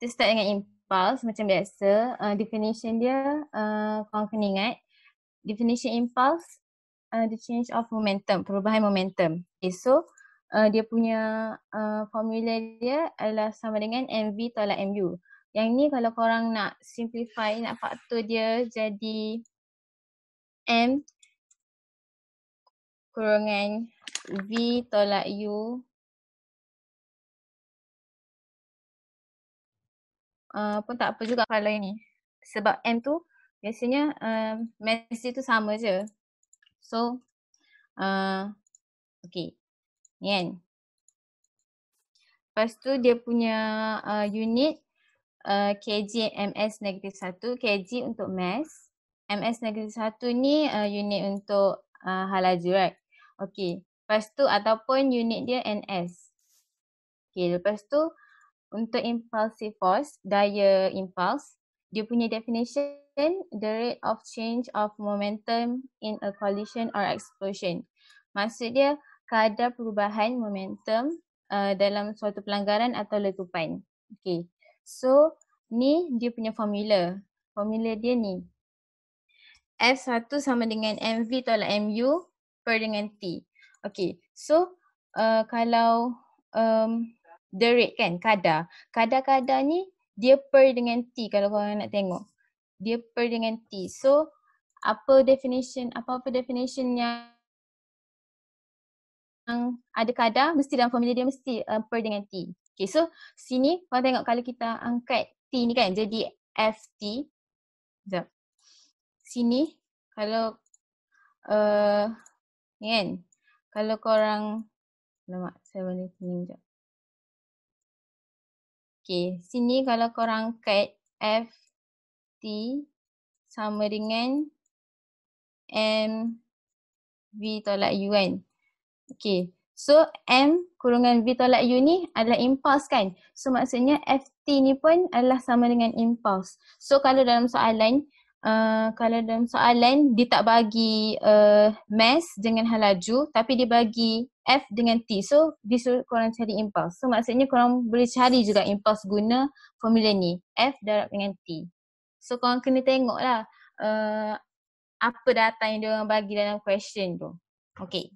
kita start dengan impulse macam biasa. Definition dia, korang kena ingat. Definition impulse, the change of momentum, perubahan momentum. Okay, so dia punya formula dia adalah sama dengan mv tolak mu. Yang ni kalau korang nak simplify, nak faktor dia jadi m kurungan v tolak u pun tak apa juga kalau ini. Sebab m tu biasanya mass dia tu sama je. So okay, ni kan. Lepas tu dia punya unit kg ms negatif 1, kg untuk mass. Ms negatif 1 ni unit untuk hal laju, right? Okay, lepas tu ataupun unit dia ns. Okay, lepas tu untuk impulsive force, daya impuls, dia punya definition, the rate of change of momentum in a collision or explosion. Maksud dia kadar perubahan momentum dalam suatu pelanggaran atau letupan. Okay, so ni dia punya formula. Formula dia ni. F1 sama dengan mv tolak mu per dengan t. Okay, so kalau the rate kan, kadar ni dia per dengan t kalau korang nak tengok. Dia per dengan t. So apa-apa definition yang ada kadar, mesti dalam formula dia mesti per dengan t. Okay, so sini korang tengok kalau kita angkat t ni kan jadi ft. Sekejap. Sini kalau ni kan, kalau korang, alamak saya boleh sini sekejap. Okay, sini kalau korang angkat ft sama dengan mv tolak u kan. Okay, so m kurungan v tolak u ni adalah impuls kan. So maksudnya ft ni pun adalah sama dengan impuls. So kalau dalam soalan, dia tak bagi mass dengan hal laju tapi dia bagi f dengan t. So dia suruh korang cari impuls. So maksudnya korang boleh cari juga impuls guna formula ni, f darab dengan t. So korang kena tengok lah apa data yang diorang bagi dalam question tu. Okay.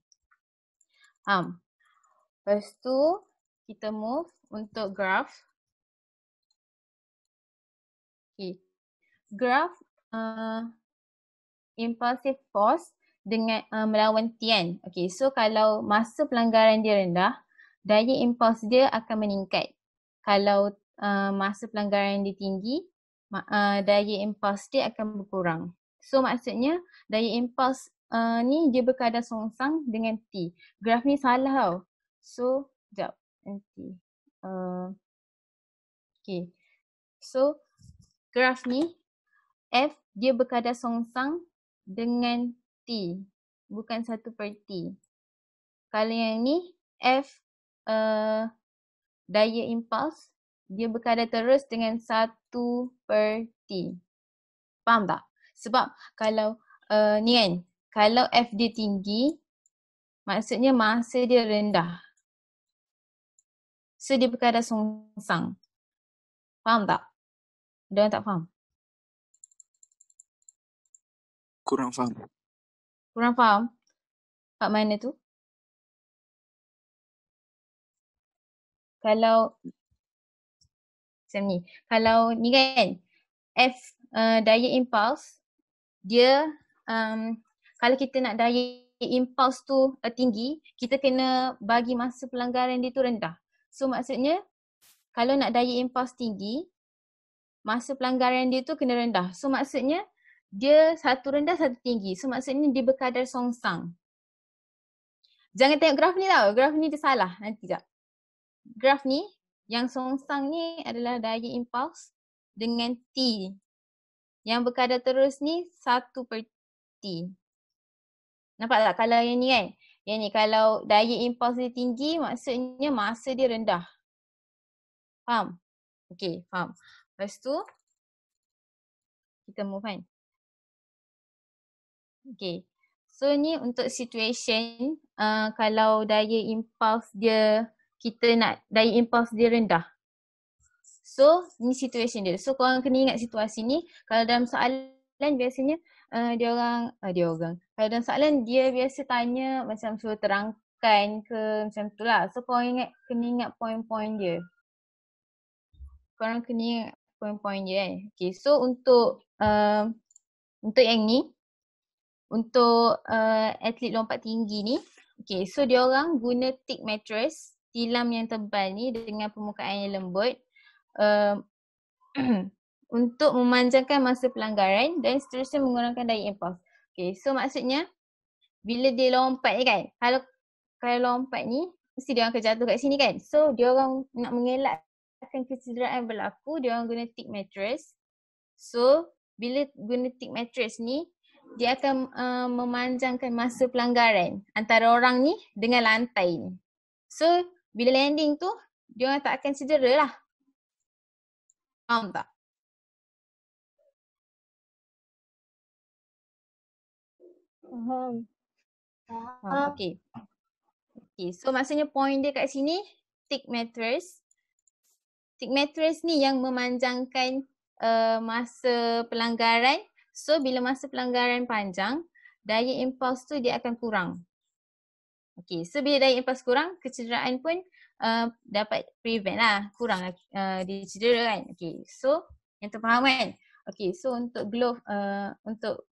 Lepas tu kita move untuk graph. Okay. Graph impulsive force dengan melawan T kan. Okay, so kalau masa pelanggaran dia rendah, daya impuls dia akan meningkat. Kalau masa pelanggaran dia tinggi, daya impuls dia akan berkurang. So maksudnya daya impuls ni dia berkadar songsang dengan T. Graf ni salah tau. So, sekejap nanti. Okay, so graf ni F dia berkadar songsang dengan T, bukan 1/T. Kalau yang ni F daya impuls dia berkadar terus dengan 1/T. Faham tak? Sebab kalau ni kan, kalau F dia tinggi maksudnya masa dia rendah. So dia berkadar songsang. Faham tak? Diorang tak faham? Kurang faham. Kurang faham? Kat mana tu? Kalau macam ni. Kalau ni kan, F daya impuls, dia kalau kita nak daya impuls tu tinggi, kita kena bagi masa pelanggaran dia tu rendah. So maksudnya, kalau nak daya impuls tinggi, masa pelanggaran dia tu kena rendah. So maksudnya, dia satu rendah, satu tinggi. So maksudnya dia berkadar songsang. Jangan tengok graf ni tau. Graf ni dia salah. Nanti sekejap. Graf ni, yang songsang ni adalah daya impuls dengan T. Yang berkadar terus ni 1/T. Nampak tak kalau yang ni kan? Yang ni kalau daya impuls dia tinggi maksudnya masa dia rendah. Faham? Okay, faham. Lepas tu, kita move kan? Okay. So ni untuk situation kalau daya impuls dia, kita nak daya impuls dia rendah. So ni situation dia. So korang kena ingat situasi ni. Kalau dalam soalan biasanya dia orang kalau dalam soalan dia biasa tanya macam suruh terangkan ke macam tu lah. So korang kena ingat poin-poin dia. Korang kena ingat poin-poin dia kan. Okay, so untuk yang ni, untuk atlet lompat tinggi ni, okay, so dia orang guna thick mattress, tilam yang tebal ni dengan permukaan yang lembut untuk memanjangkan masa pelanggaran dan seterusnya mengurangkan daya impuls. Okay, so maksudnya bila dia lompat ni kan, kalau lompat ni mesti dia orang akan jatuh kat sini kan. So dia orang nak mengelakkan kecederaan berlaku, dia orang guna thick mattress. So bila guna thick mattress ni, dia akan memanjangkan masa pelanggaran antara orang ni dengan lantai ni. So bila landing tu, dia orang tak akan cedera lah. Faham tak? Faham. Okay. Okay, so maksudnya point dia kat sini, thick mattress. Thick mattress ni yang memanjangkan masa pelanggaran. So bila masa pelanggaran panjang, daya impuls tu dia akan kurang. Okay, so bila daya impuls kurang, kecederaan pun dapat prevent lah, kurang dia cedera kan. Okay, so yang terfaham kan? Okay, so untuk glove, untuk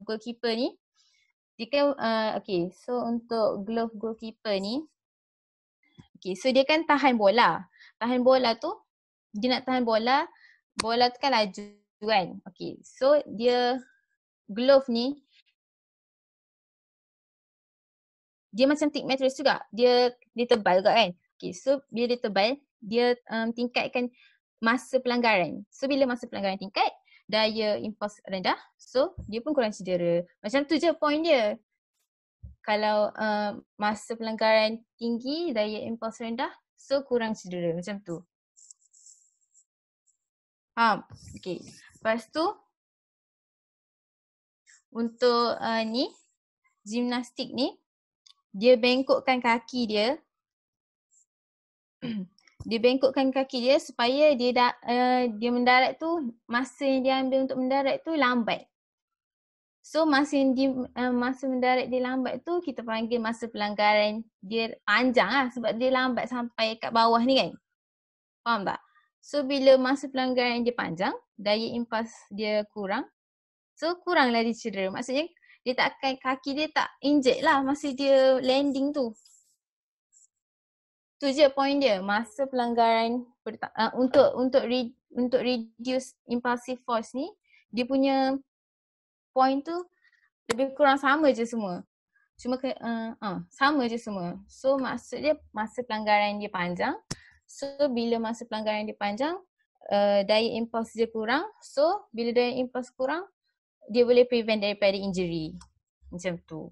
goalkeeper ni, jika okay, so untuk glove goalkeeper ni, okay, so dia kan tahan bola. Tahan bola tu, dia nak tahan bola tu kan laju kan. Okay, so dia glove ni, dia macam thick mattress juga. Dia tebal juga kan. Okay, so bila dia tebal, dia tingkatkan masa pelanggaran. So bila masa pelanggaran tingkat, daya impuls rendah, so dia pun kurang cedera. Macam tu je point dia. Kalau masa pelanggaran tinggi, daya impuls rendah, so kurang cedera. Macam tu. Faham? Okay. Lepas tu, untuk ni, gimnastik ni, dia bengkokkan kaki dia. Dia bengkokkan kaki dia supaya dia mendarat tu, masa yang dia ambil untuk mendarat tu lambat. So masa mendarat dia lambat tu, kita panggil masa pelanggaran dia panjang lah sebab dia lambat sampai kat bawah ni kan. Faham tak? So bila masa pelanggaran dia panjang, daya impuls dia kurang. So kuranglah dia cedera. Maksudnya kaki dia tak injured lah masa dia landing tu. Tu je point dia. Masa pelanggaran untuk reduce impulsive force ni, dia punya point tu lebih kurang sama je semua. Cuma sama je semua. So maksud dia masa pelanggaran dia panjang. So bila masa pelanggaran dia panjang, daya impuls dia kurang. So bila daya impuls kurang, dia boleh prevent daripada injury. Macam tu.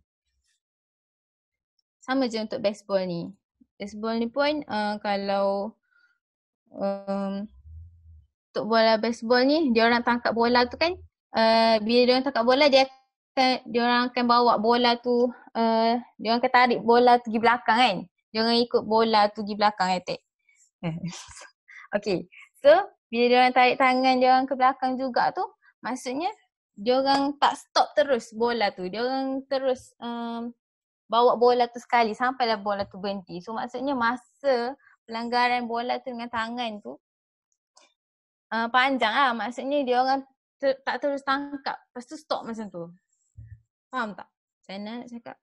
Sama je untuk baseball ni. Baseball ni pun kalau untuk bola baseball ni, dia orang tangkap bola tu kan, bila dia orang tangkap bola, dia orang akan bawa bola tu, dia orang akan tarik bola tu pergi belakang kan. Dia orang ikut bola tu pergi belakang attack. Okay, so bila dia orang tarik tangan dia orang ke belakang juga tu, maksudnya dia orang tak stop terus bola tu. Dia orang terus bawa bola tu sekali sampailah bola tu berhenti. So maksudnya masa pelanggaran bola tu dengan tangan tu panjang lah. Maksudnya dia orang tak terus tangkap, lepas tu stop macam tu. Faham tak? Saya nak cakap.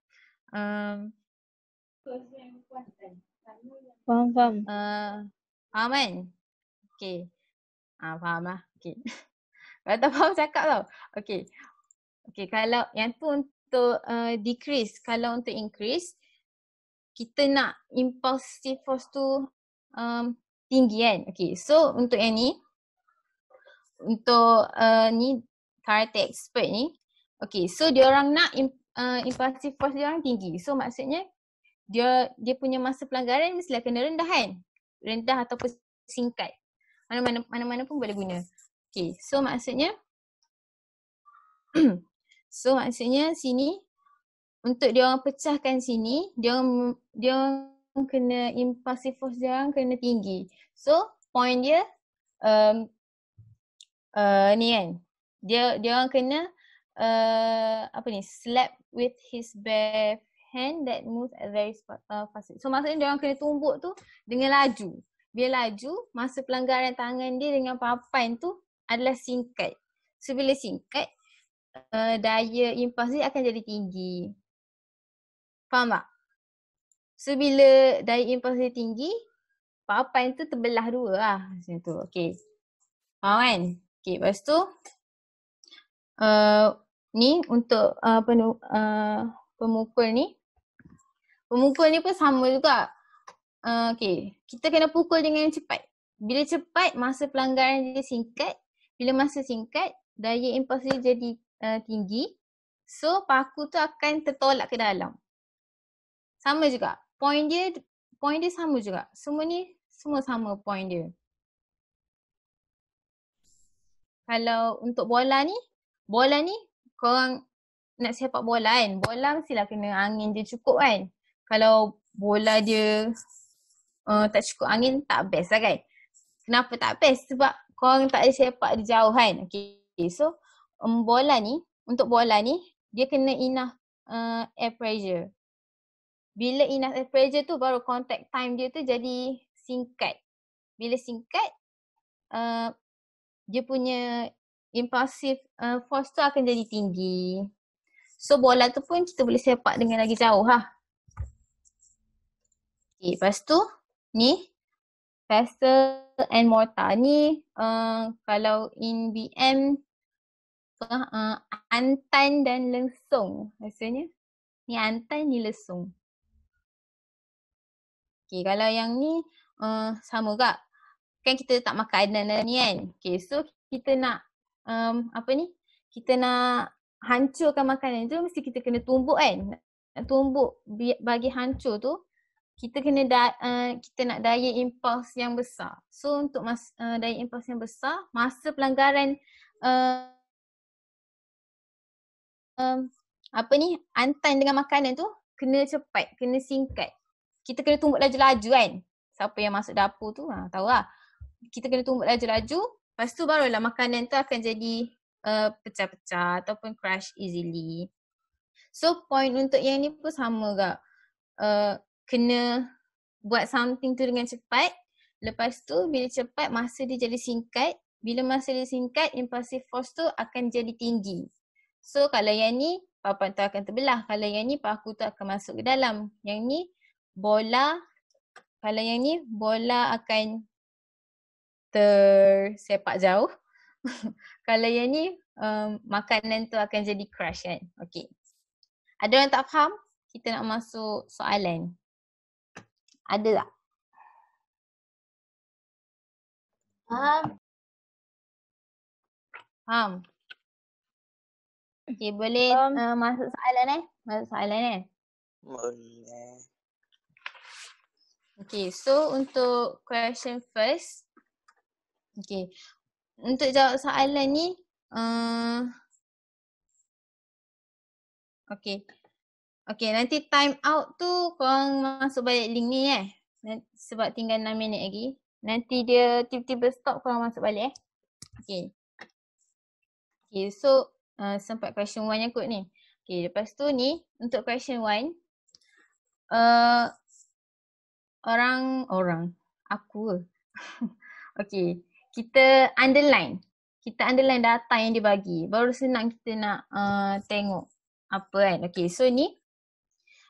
Faham. Faham kan? Okay. Faham lah. Okay. Kalau tak faham cakap tau. Okay. Okay, kalau yang tu untuk decrease. Kalau untuk increase, kita nak impulsive force tu tinggi kan. Okay, so untuk yang ni, untuk ni karate expert ni, okay, so dia orang nak impulsive force dia orang tinggi. So maksudnya dia punya masa pelanggaran mestilah kena rendah kan. Rendah ataupun singkat. Mana-mana pun boleh guna. Okay, so maksudnya sini untuk dia orang pecahkan sini, dia orang kena impulsive force dia orang kena tinggi. So point dia ni kan. Dia orang kena slap with his bare hand that moves at very fast. So maksudnya dia orang kena tumbuk tu dengan laju. Bila laju, masa pelanggaran tangan dia dengan papan tu adalah singkat. So bila singkat, daya impuls dia akan jadi tinggi. Faham tak? So bila daya impuls dia tinggi, papan tu terbelah dua lah. Macam tu. Okay. Faham kan? Okay, lepas tu ni untuk pemukul ni. Pemukul ni pun sama juga. Okay, kita kena pukul dengan cepat. Bila cepat, masa pelanggaran dia singkat. Bila masa singkat, daya impuls dia jadi tinggi. So, paku tu akan tertolak ke dalam. Sama juga. Point dia sama juga. Semua ni, semua sama point dia. Kalau untuk bola ni korang nak sepak bola kan. Bola mestilah kena angin dia cukup kan. Kalau bola dia tak cukup angin, tak best lah kan. Kenapa tak best? Sebab korang tak ada sepak dia jauh kan. Okay. So untuk bola ni dia kena enough air pressure. Bila enough air pressure tu baru contact time dia tu jadi singkat. Bila singkat, dia punya impulsive force tu akan jadi tinggi. So bola tu pun kita boleh sepak dengan lagi jauh lah. Okay, lepas tu ni pestle and mortar ni kalau in BM antan dan lesung rasanya. Ni antan, ni lesung. Okay, kalau yang ni sama juga. Kan kita letak makanan dalam ni kan. Okay, so kita nak kita nak hancurkan makanan tu mesti kita kena tumbuk kan. Nak tumbuk bagi hancur tu kita kena kita nak daya impuls yang besar. So untuk daya impuls yang besar, masa pelanggaran antan dengan makanan tu kena cepat, kena singkat. Kita kena tumbuk laju-laju kan. Siapa yang masuk dapur tu tahu lah. Kita kena tumbuk laju-laju, lepas tu barulah makanan tu akan jadi pecah-pecah ataupun crush easily. So point untuk yang ni pun sama juga. Kena buat something tu dengan cepat. Lepas tu bila cepat masa dia jadi singkat. Bila masa dia singkat, impulsive force tu akan jadi tinggi. So kalau yang ni papan tu akan terbelah. Kalau yang ni paku tu akan masuk ke dalam. Yang ni bola, kalau yang ni bola akan tersepak jauh. Kalau yang ni makanan tu akan jadi crush kan. Okay. Ada orang tak faham? Kita nak masuk soalan. Ada tak? Faham? Okay, boleh masuk soalan Masuk soalan Boleh. Okay, so untuk question first. Okay, untuk jawab soalan ni Okay, nanti time out tu korang masuk balik link ni sebab tinggal 6 minit lagi. Nanti dia tiba-tiba stop, korang masuk balik Okay, so sempat question 1 yang kot ni. Okay, lepas tu ni untuk question 1 aku Okay, kita underline data yang dia bagi. Baru senang kita nak tengok apa kan. Okay, so ni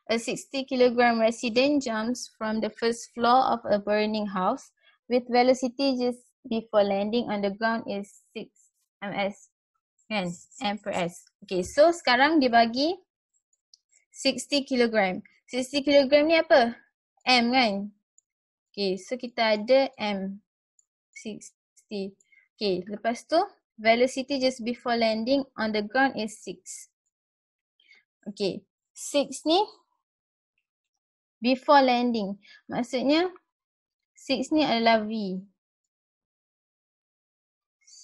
a 60 kg resident jumps from the first floor of a burning house with velocity just before landing on the ground is 6 ms kan, m per s. Okay, so sekarang dia bagi 60 kg. 60 kg ni apa? M kan? Okay, so kita ada M 60. Okay, lepas tu velocity just before landing on the ground is 6. Okay, 6 ni before landing. Maksudnya 6 ni adalah V.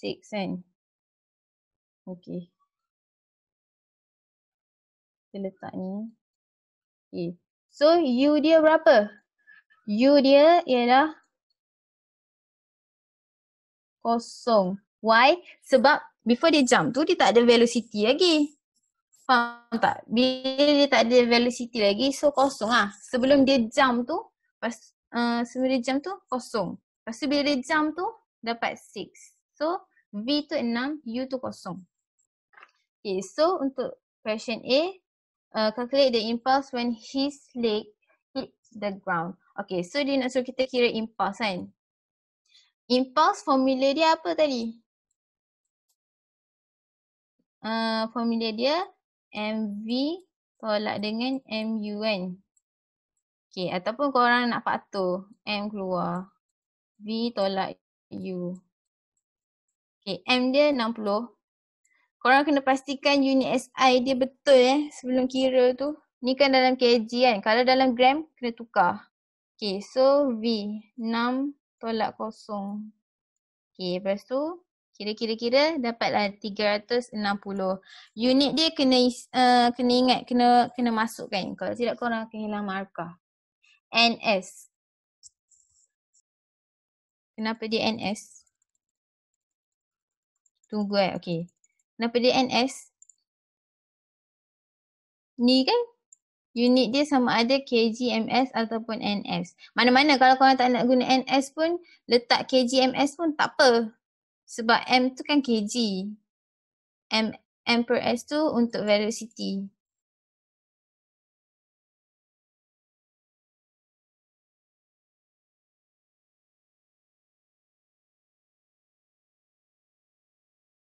6 kan? Okay. Kita letak ni. Okay. So U dia berapa? U dia ialah kosong. Why? Sebab before dia jump tu dia tak ada velocity lagi. Faham tak? Bila dia tak ada velocity lagi, so kosong lah. Sebelum dia jump tu, sebelum dia jump tu kosong. Lepas tu bila dia jump tu, dapat 6. So, V tu 6, U tu kosong. Okay, so untuk question A, calculate the impulse when his leg hits the ground. Okay, so dia nak suruh kita kira impulse kan. Impulse formula dia apa tadi? Formula dia MV tolak dengan MU kan. Okay, ataupun korang nak faktor, M keluar, V tolak U. Okay, M dia 60. Korang kena pastikan unit SI dia betul sebelum kira tu. Ni kan dalam kg kan, kalau dalam gram kena tukar. Okay, so V 6 tolak kosong. Okay, lepas tu kira-kira dapatlah 360. Unit dia kena ingat, kena masukkan. Kalau tidak korang akan hilang markah. NS. Kenapa dia NS? Tunggu okay. Kenapa dia NS? Ni kan unit dia sama ada kg, ms ataupun ns. Mana-mana kalau korang tak nak guna ns pun, letak kg, ms pun tak apa. Sebab m tu kan kg. M per s tu untuk velocity.